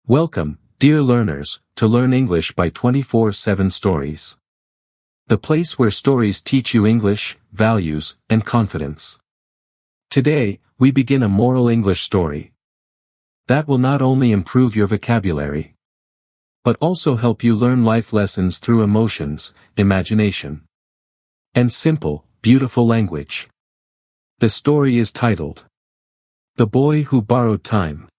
Welcome, dear learners, to Learn English by 24/7 Stories. The place where stories teach you English, values, and confidence. Today, we begin a moral English story that will not only improve your vocabulary, but also help you learn life lessons through emotions, imagination, and simple, beautiful language. The story is titled, The Boy Who Borrowed Time.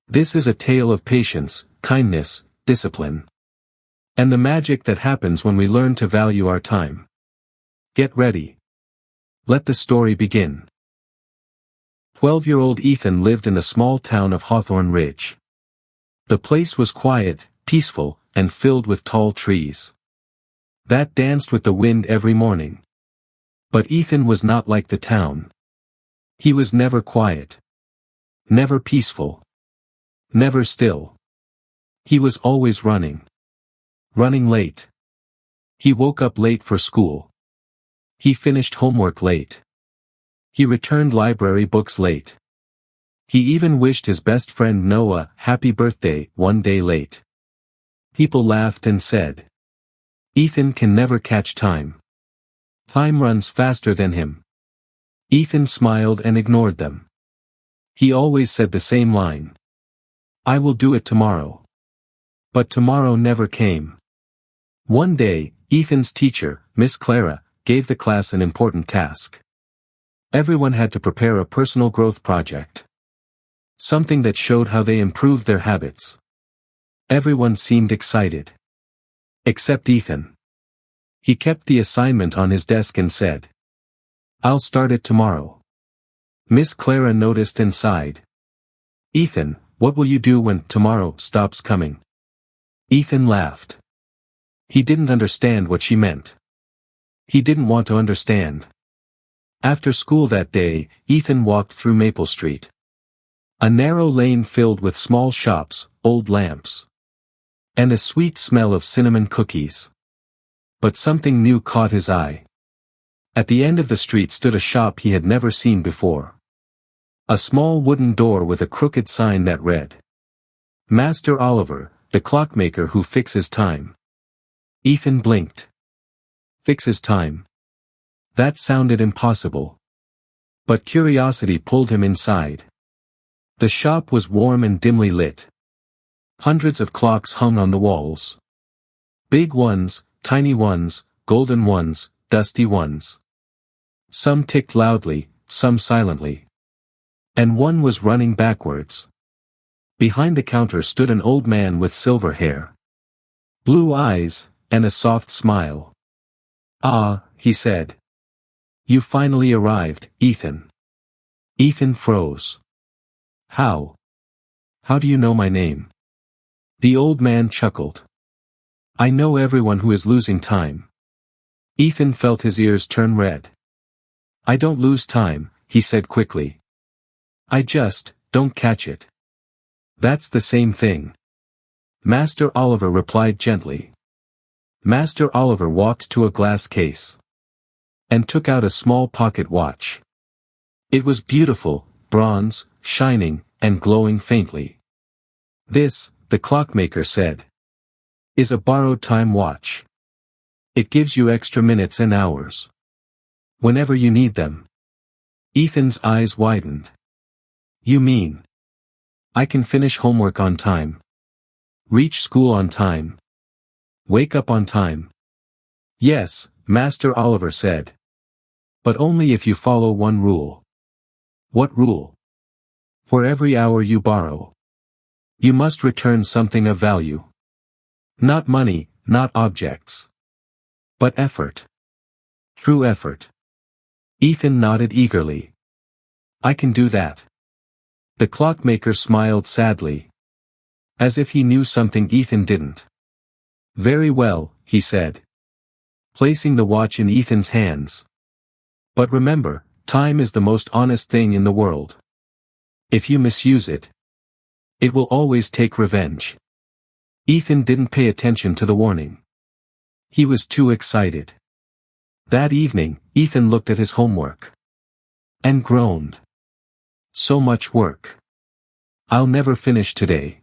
This is a tale of patience, kindness, discipline, and the magic that happens when we learn to value our time. Get ready. Let the story begin. 12-year-old Ethan lived in the small town of Hawthorne Ridge. The place was quiet, peaceful, and filled with tall trees that danced with the wind every morning. But Ethan was not like the town. He was never quiet, never peaceful, never still. He was always running. Running late. He woke up late for school. He finished homework late. He returned library books late. He even wished his best friend Noah happy birthday one day late. People laughed and said, Ethan can never catch time. Time runs faster than him. Ethan smiled and ignored them. He always said the same line. I will do it tomorrow. But tomorrow never came. One day, Ethan's teacher, Miss Clara, gave the class an important task. Everyone had to prepare a personal growth project. Something that showed how they improved their habits. Everyone seemed excited. Except Ethan. He kept the assignment on his desk and said, I'll start it tomorrow. Miss Clara noticed and sighed. Ethan, what will you do when tomorrow stops coming? Ethan laughed. He didn't understand what she meant. He didn't want to understand. After school that day, Ethan walked through Maple Street. A narrow lane filled with small shops, old lamps, and a sweet smell of cinnamon cookies. But something new caught his eye. At the end of the street stood a shop he had never seen before. A small wooden door with a crooked sign that read, Master Oliver, the clockmaker who fixes time. Ethan blinked. Fixes time. That sounded impossible. But curiosity pulled him inside. The shop was warm and dimly lit. Hundreds of clocks hung on the walls. Big ones, tiny ones, golden ones, dusty ones. Some ticked loudly, some silently. And one was running backwards. Behind the counter stood an old man with silver hair, blue eyes, and a soft smile. Ah, he said. You finally arrived, Ethan. Ethan froze. How? How do you know my name? The old man chuckled. I know everyone who is losing time. Ethan felt his ears turn red. I don't lose time, he said quickly. I just don't catch it. That's the same thing. Master Oliver replied gently. Master Oliver walked to a glass case and took out a small pocket watch. It was beautiful, bronze, shining, and glowing faintly. This, the clockmaker said, is a borrowed time watch. It gives you extra minutes and hours whenever you need them. Ethan's eyes widened. You mean I can finish homework on time, reach school on time, wake up on time? Yes, Master Oliver said. But only if you follow one rule. What rule? For every hour you borrow, you must return something of value. Not money, not objects, but effort. True effort. Ethan nodded eagerly. I can do that. The clockmaker smiled sadly, as if he knew something Ethan didn't. Very well, he said, placing the watch in Ethan's hands. But remember, time is the most honest thing in the world. If you misuse it, it will always take revenge. Ethan didn't pay attention to the warning. He was too excited. That evening, Ethan looked at his homework and groaned. So much work. I'll never finish today.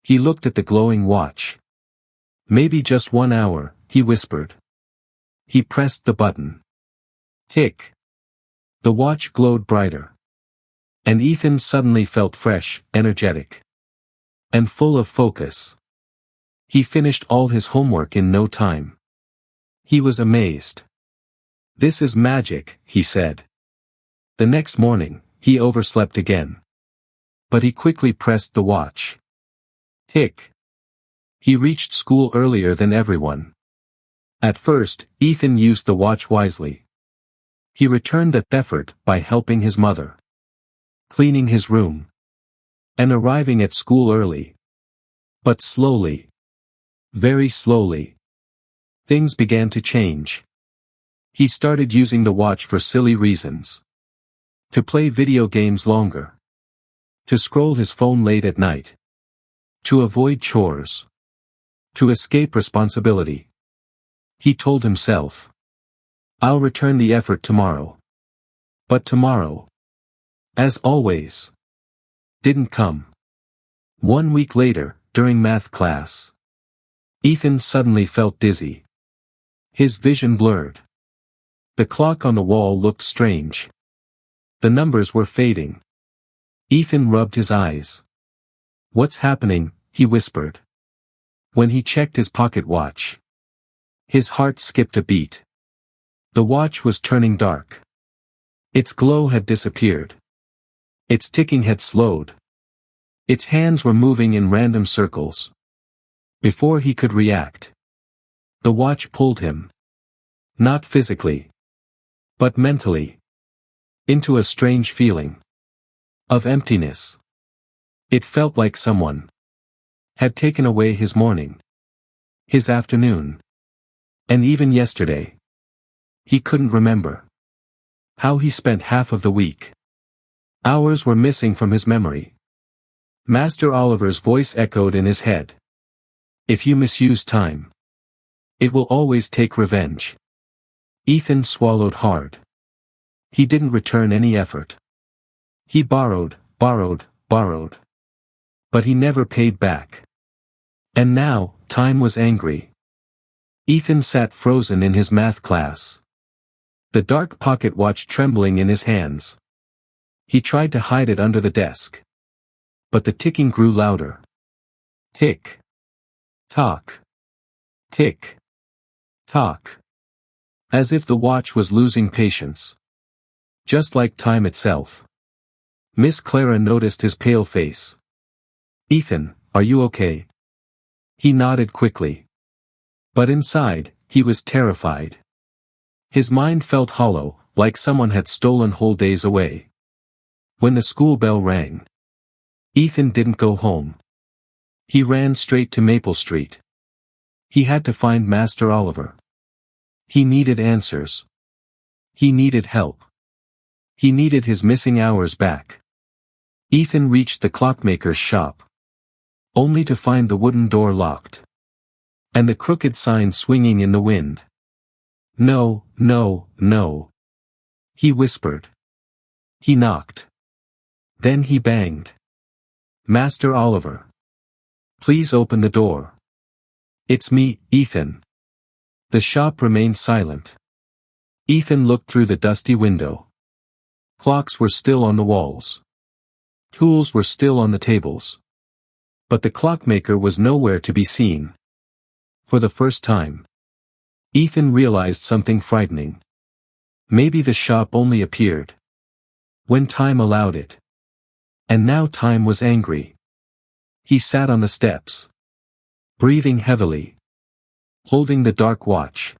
He looked at the glowing watch. Maybe just 1 hour, he whispered. He pressed the button. Tick. The watch glowed brighter. And Ethan suddenly felt fresh, energetic. And full of focus. He finished all his homework in no time. He was amazed. This is magic, he said. The next morning, he overslept again. But he quickly pressed the watch. Tick. He reached school earlier than everyone. At first, Ethan used the watch wisely. He returned the effort by helping his mother. Cleaning his room. And arriving at school early. But slowly. Very slowly. Things began to change. He started using the watch for silly reasons. To play video games longer. To scroll his phone late at night. To avoid chores. To escape responsibility. He told himself. I'll return the effort tomorrow. But tomorrow, as always, didn't come. 1 week later, during math class, Ethan suddenly felt dizzy. His vision blurred. The clock on the wall looked strange. The numbers were fading. Ethan rubbed his eyes. What's happening? He whispered. When he checked his pocket watch, his heart skipped a beat. The watch was turning dark. Its glow had disappeared. Its ticking had slowed. Its hands were moving in random circles. Before he could react, the watch pulled him. Not physically, but mentally. Into a strange feeling. Of emptiness. It felt like someone had taken away his morning. His afternoon. And even yesterday. He couldn't remember. How he spent half of the week. Hours were missing from his memory. Master Oliver's voice echoed in his head. If you misuse time, it will always take revenge. Ethan swallowed hard. He didn't return any effort. He borrowed. But he never paid back. And now, time was angry. Ethan sat frozen in his math class. The dark pocket watch trembling in his hands. He tried to hide it under the desk. But the ticking grew louder. Tick. Tock. Tick. Tock. As if the watch was losing patience. Just like time itself. Miss Clara noticed his pale face. Ethan, are you okay? He nodded quickly. But inside, he was terrified. His mind felt hollow, like someone had stolen whole days away. When the school bell rang, Ethan didn't go home. He ran straight to Maple Street. He had to find Master Oliver. He needed answers. He needed help. He needed his missing hours back. Ethan reached the clockmaker's shop. Only to find the wooden door locked. And the crooked sign swinging in the wind. No, no, no. He whispered. He knocked. Then he banged. Master Oliver. Please open the door. It's me, Ethan. The shop remained silent. Ethan looked through the dusty window. Clocks were still on the walls. Tools were still on the tables. But the clockmaker was nowhere to be seen. For the first time, Ethan realized something frightening. Maybe the shop only appeared when time allowed it. And now time was angry. He sat on the steps, breathing heavily, holding the dark watch.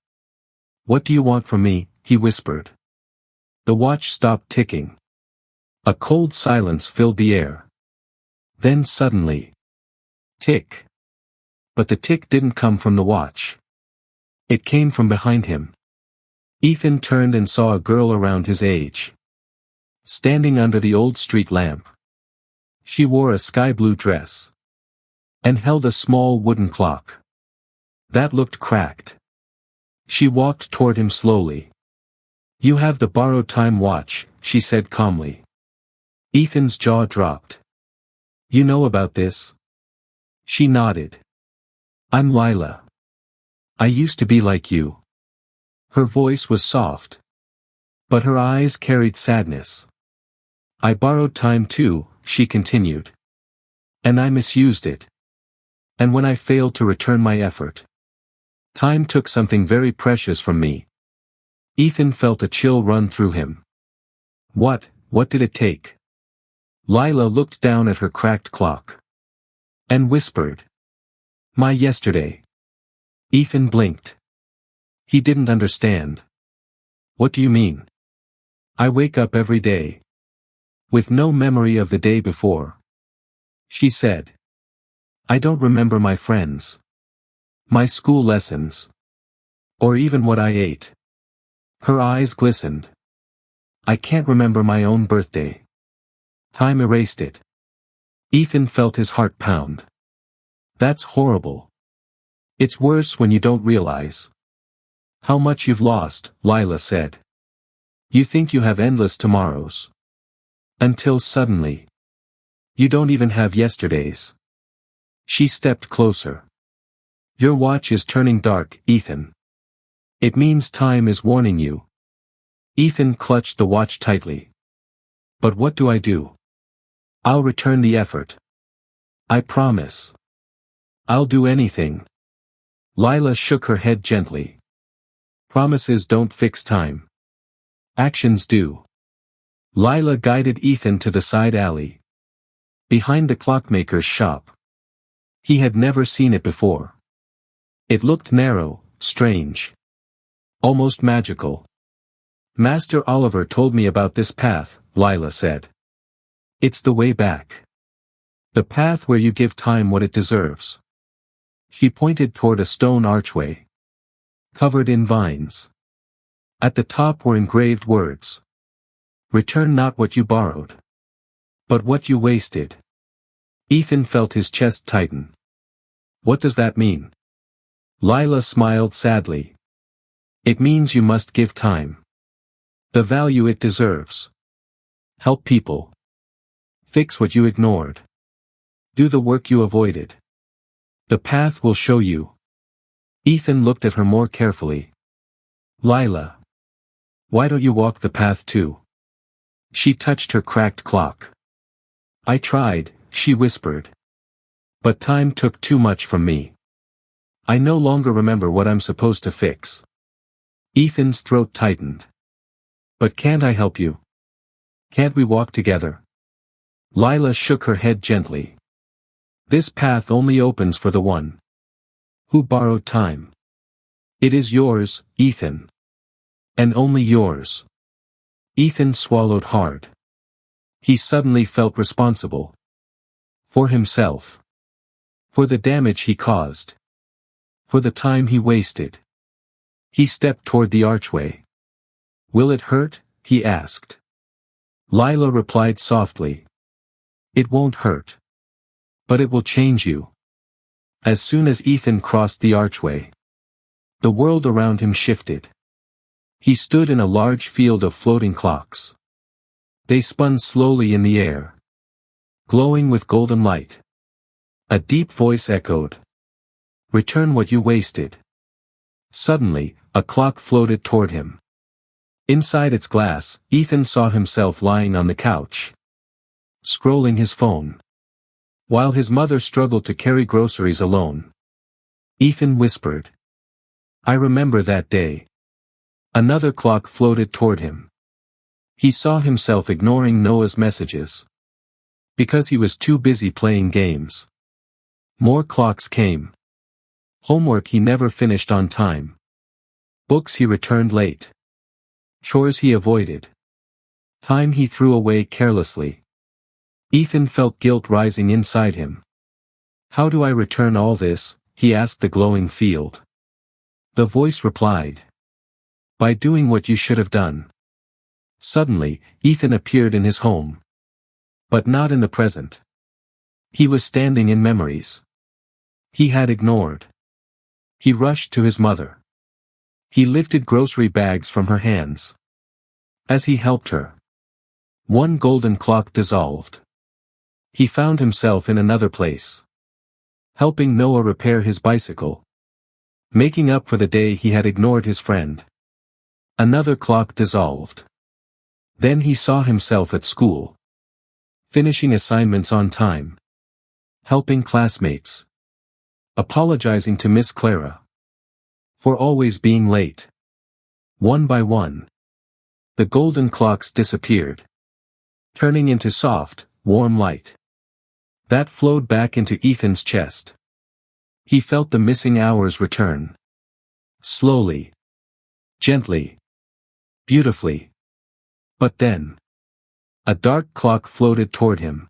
What do you want from me? He whispered. The watch stopped ticking. A cold silence filled the air. Then suddenly, tick. But the tick didn't come from the watch. It came from behind him. Ethan turned and saw a girl around his age. Standing under the old street lamp. She wore a sky-blue dress. And held a small wooden clock. That looked cracked. She walked toward him slowly. You have the borrowed time watch, she said calmly. Ethan's jaw dropped. You know about this? She nodded. I'm Lila. I used to be like you. Her voice was soft. But her eyes carried sadness. I borrowed time too, she continued. And I misused it. And when I failed to return my effort, time took something very precious from me. Ethan felt a chill run through him. What did it take? Lila looked down at her cracked clock. And whispered. My yesterday. Ethan blinked. He didn't understand. What do you mean? I wake up every day. With no memory of the day before. She said. I don't remember my friends. My school lessons. Or even what I ate. Her eyes glistened. I can't remember my own birthday. Time erased it. Ethan felt his heart pound. That's horrible. It's worse when you don't realize how much you've lost, Lila said. You think you have endless tomorrows. Until suddenly. You don't even have yesterdays. She stepped closer. Your watch is turning dark, Ethan. It means time is warning you. Ethan clutched the watch tightly. But what do I do? I'll return the effort. I promise. I'll do anything. Lila shook her head gently. Promises don't fix time. Actions do. Lila guided Ethan to the side alley. Behind the clockmaker's shop. He had never seen it before. It looked narrow, strange. Almost magical. Master Oliver told me about this path, Lila said. It's the way back. The path where you give time what it deserves. She pointed toward a stone archway. Covered in vines. At the top were engraved words. Return not what you borrowed. But what you wasted. Ethan felt his chest tighten. What does that mean? Lila smiled sadly. It means you must give time. The value it deserves. Help people. Fix what you ignored. Do the work you avoided. The path will show you. Ethan looked at her more carefully. Lila. Why don't you walk the path too? She touched her cracked clock. I tried, she whispered. But time took too much from me. I no longer remember what I'm supposed to fix. Ethan's throat tightened. But can't I help you? Can't we walk together? Lila shook her head gently. This path only opens for the one who borrowed time. It is yours, Ethan. And only yours. Ethan swallowed hard. He suddenly felt responsible. For himself. For the damage he caused. For the time he wasted. He stepped toward the archway. Will it hurt? He asked. Lila replied softly. It won't hurt. But it will change you. As soon as Ethan crossed the archway, the world around him shifted. He stood in a large field of floating clocks. They spun slowly in the air. Glowing with golden light. A deep voice echoed. Return what you wasted. Suddenly, a clock floated toward him. Inside its glass, Ethan saw himself lying on the couch. Scrolling his phone. While his mother struggled to carry groceries alone. Ethan whispered. I remember that day. Another clock floated toward him. He saw himself ignoring Noah's messages. Because he was too busy playing games. More clocks came. Homework he never finished on time. Books he returned late. Chores he avoided. Time he threw away carelessly. Ethan felt guilt rising inside him. How do I return all this? He asked the glowing field. The voice replied. By doing what you should have done. Suddenly, Ethan appeared in his home. But not in the present. He was standing in memories. He had ignored. He rushed to his mother. He lifted grocery bags from her hands. As he helped her, one golden clock dissolved. He found himself in another place. helping Noah repair his bicycle, making up for the day he had ignored his friend. Another clock dissolved. Then he saw himself at school, finishing assignments on time, helping classmates, apologizing to Miss Clara for always being late. One by one, the golden clocks disappeared, turning into soft, warm light that flowed back into Ethan's chest. He felt the missing hours return. Slowly, gently, beautifully. But then, a dark clock floated toward him.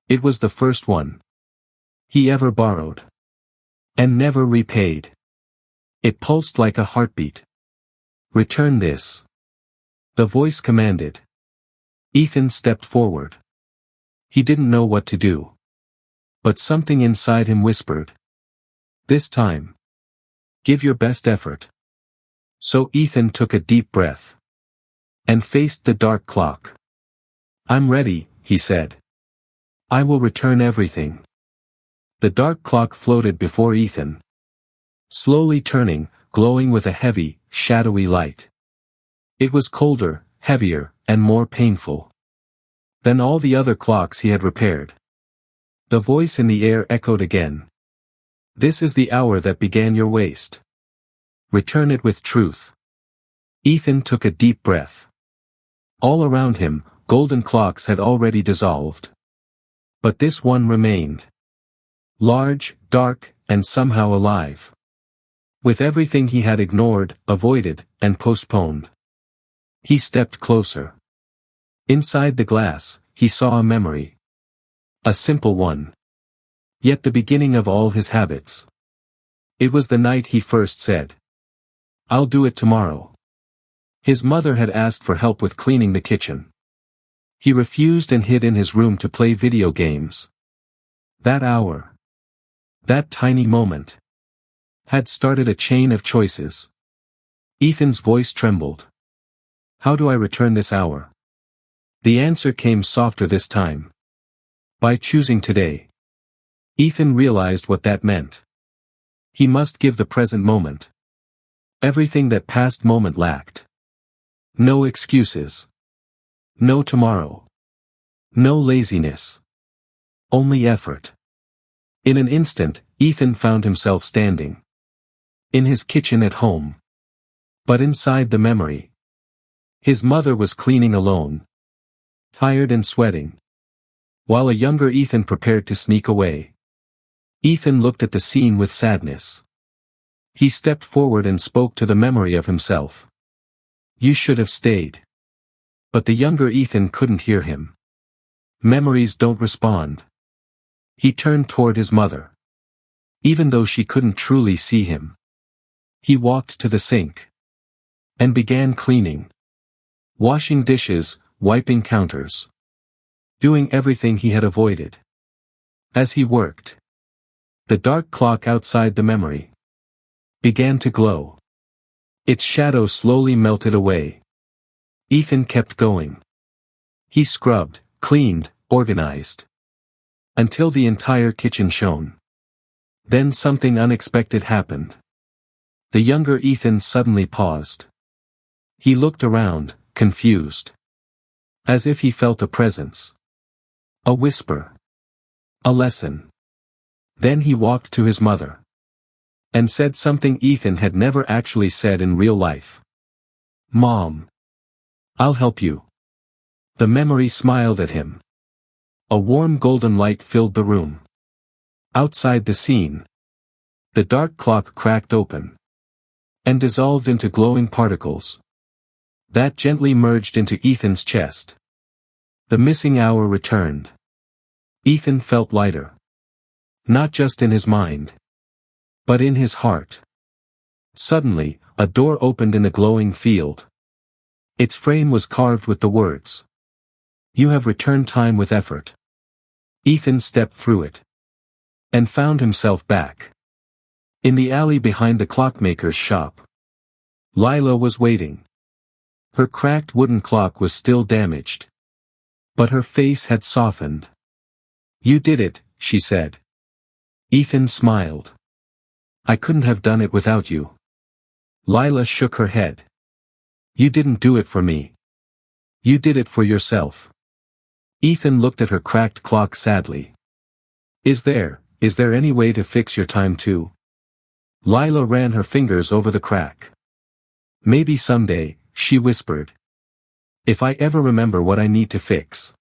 It was the first one he ever borrowed, and never repaid. It pulsed like a heartbeat. "Return this," the voice commanded. Ethan stepped forward. He didn't know what to do. But something inside him whispered, "This time, give your best effort." So Ethan took a deep breath and faced the dark clock. "I'm ready," he said. "I will return everything." The dark clock floated before Ethan, slowly turning, glowing with a heavy, shadowy light. It was colder, heavier, and more painful than all the other clocks he had repaired. The voice in the air echoed again. "This is the hour that began your waste. Return it with truth." Ethan took a deep breath. All around him, golden clocks had already dissolved. But this one remained. Large, dark, and somehow alive. With everything he had ignored, avoided, and postponed. He stepped closer. Inside the glass, he saw a memory. A simple one. Yet the beginning of all his habits. It was the night he first said, "I'll do it tomorrow." His mother had asked for help with cleaning the kitchen. He refused and hid in his room to play video games. That hour, that tiny moment, had started a chain of choices. Ethan's voice trembled. "How do I return this hour?" The answer came softer this time. "By choosing today." Ethan realized what that meant. He must give the present moment everything that past moment lacked. No excuses. No tomorrow. No laziness. Only effort. In an instant, Ethan found himself standing in his kitchen at home. But inside the memory, his mother was cleaning alone, tired and sweating, while a younger Ethan prepared to sneak away. Ethan looked at the scene with sadness. He stepped forward and spoke to the memory of himself. "You should have stayed." But the younger Ethan couldn't hear him. Memories don't respond. He turned toward his mother. Even though she couldn't truly see him. He walked to the sink and began cleaning. Washing dishes, wiping counters. Doing everything he had avoided. As he worked, the dark clock outside the memory began to glow. Its shadow slowly melted away. Ethan kept going. He scrubbed, cleaned, organized. Until the entire kitchen shone. Then something unexpected happened. The younger Ethan suddenly paused. He looked around, confused. As if he felt a presence. A whisper. A lesson. Then he walked to his mother. And said something Ethan had never actually said in real life. "Mom. I'll help you." The memory smiled at him. A warm golden light filled the room. Outside the scene, the dark clock cracked open and dissolved into glowing particles that gently merged into Ethan's chest. The missing hour returned. Ethan felt lighter. Not just in his mind, but in his heart. Suddenly, a door opened in the glowing field. Its frame was carved with the words, "You have returned time with effort." Ethan stepped through it and found himself back in the alley behind the clockmaker's shop. Lila was waiting. Her cracked wooden clock was still damaged, but her face had softened. "You did it," she said. Ethan smiled. I couldn't have done it without you. Lila shook her head. You didn't do it for me. You did it for yourself. Ethan looked at her cracked clock sadly. Is there any way to fix your time too? Lila ran her fingers over the crack. Maybe someday, she whispered. If I ever remember what I need to fix.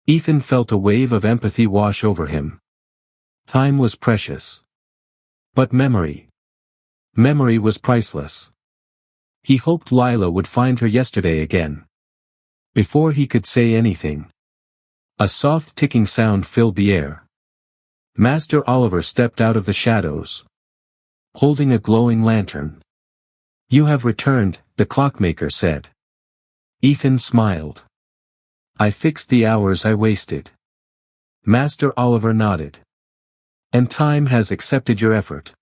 Ethan felt a wave of empathy wash over him. Time was precious. But memory was priceless. He hoped Lila would find her yesterday again. Before he could say anything, a soft ticking sound filled the air. Master Oliver stepped out of the shadows, holding a glowing lantern. You have returned, the clockmaker said. Ethan smiled. I fixed the hours I wasted. Master Oliver nodded. And time has accepted your effort.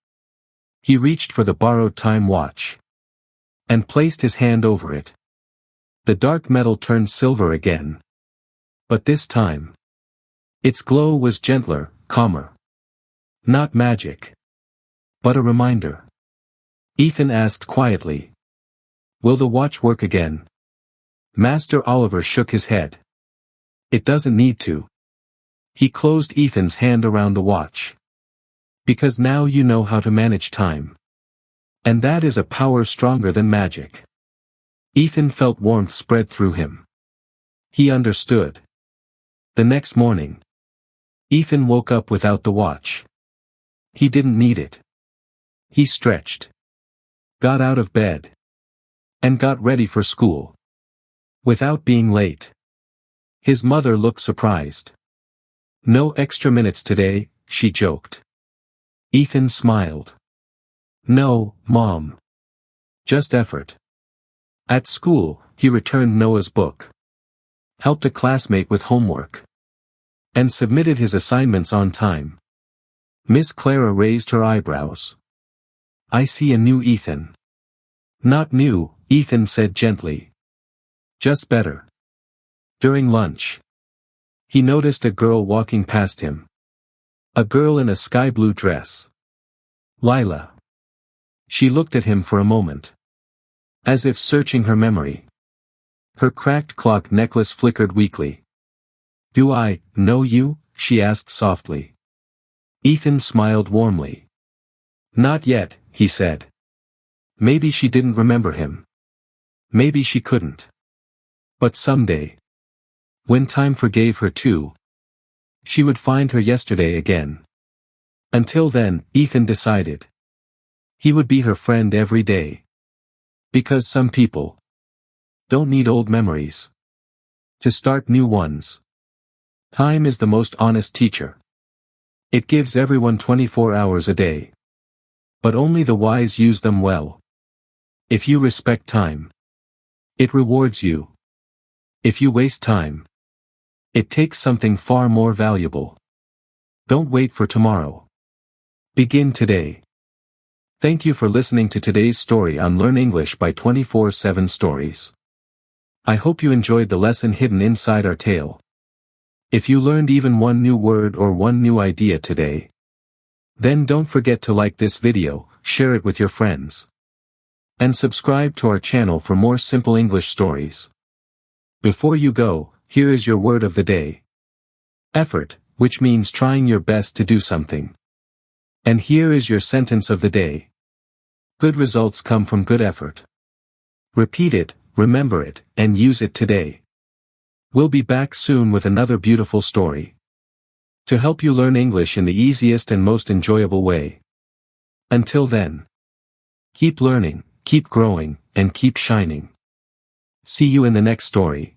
He reached for the borrowed time watch and placed his hand over it. The dark metal turned silver again. But this time, its glow was gentler, calmer. Not magic, but a reminder. Ethan asked quietly. Will the watch work again? Master Oliver shook his head. It doesn't need to. He closed Ethan's hand around the watch. Because now you know how to manage time. And that is a power stronger than magic. Ethan felt warmth spread through him. He understood. The next morning, Ethan woke up without the watch. He didn't need it. He stretched, got out of bed, and got ready for school. Without being late. His mother looked surprised. No extra minutes today, she joked. Ethan smiled. No, Mom. Just effort. At school, he returned Noah's book. Helped a classmate with homework. And submitted his assignments on time. Miss Clara raised her eyebrows. I see a new Ethan. Not new, Ethan said gently. Just better. During lunch, he noticed a girl walking past him. A girl in a sky blue dress. Lila. She looked at him for a moment. As if searching her memory. Her cracked clock necklace flickered weakly. Do I know you? She asked softly. Ethan smiled warmly. Not yet, he said. Maybe she didn't remember him. Maybe she couldn't. But someday, when time forgave her too, she would find her yesterday again. Until then, Ethan decided. He would be her friend every day. Because some people don't need old memories to start new ones. Time is the most honest teacher. It gives everyone 24 hours a day. But only the wise use them well. If you respect time, it rewards you. If you waste time, it takes something far more valuable. Don't wait for tomorrow. Begin today. Thank you for listening to today's story on Learn English by 24/7 Stories. I hope you enjoyed the lesson hidden inside our tale. If you learned even one new word or one new idea today, then don't forget to like this video, share it with your friends, and subscribe to our channel for more simple English stories. Before you go, here is your word of the day. Effort, which means trying your best to do something. And here is your sentence of the day. Good results come from good effort. Repeat it, remember it, and use it today. We'll be back soon with another beautiful story. To help you learn English in the easiest and most enjoyable way. Until then, keep learning, keep growing, and keep shining. See you in the next story.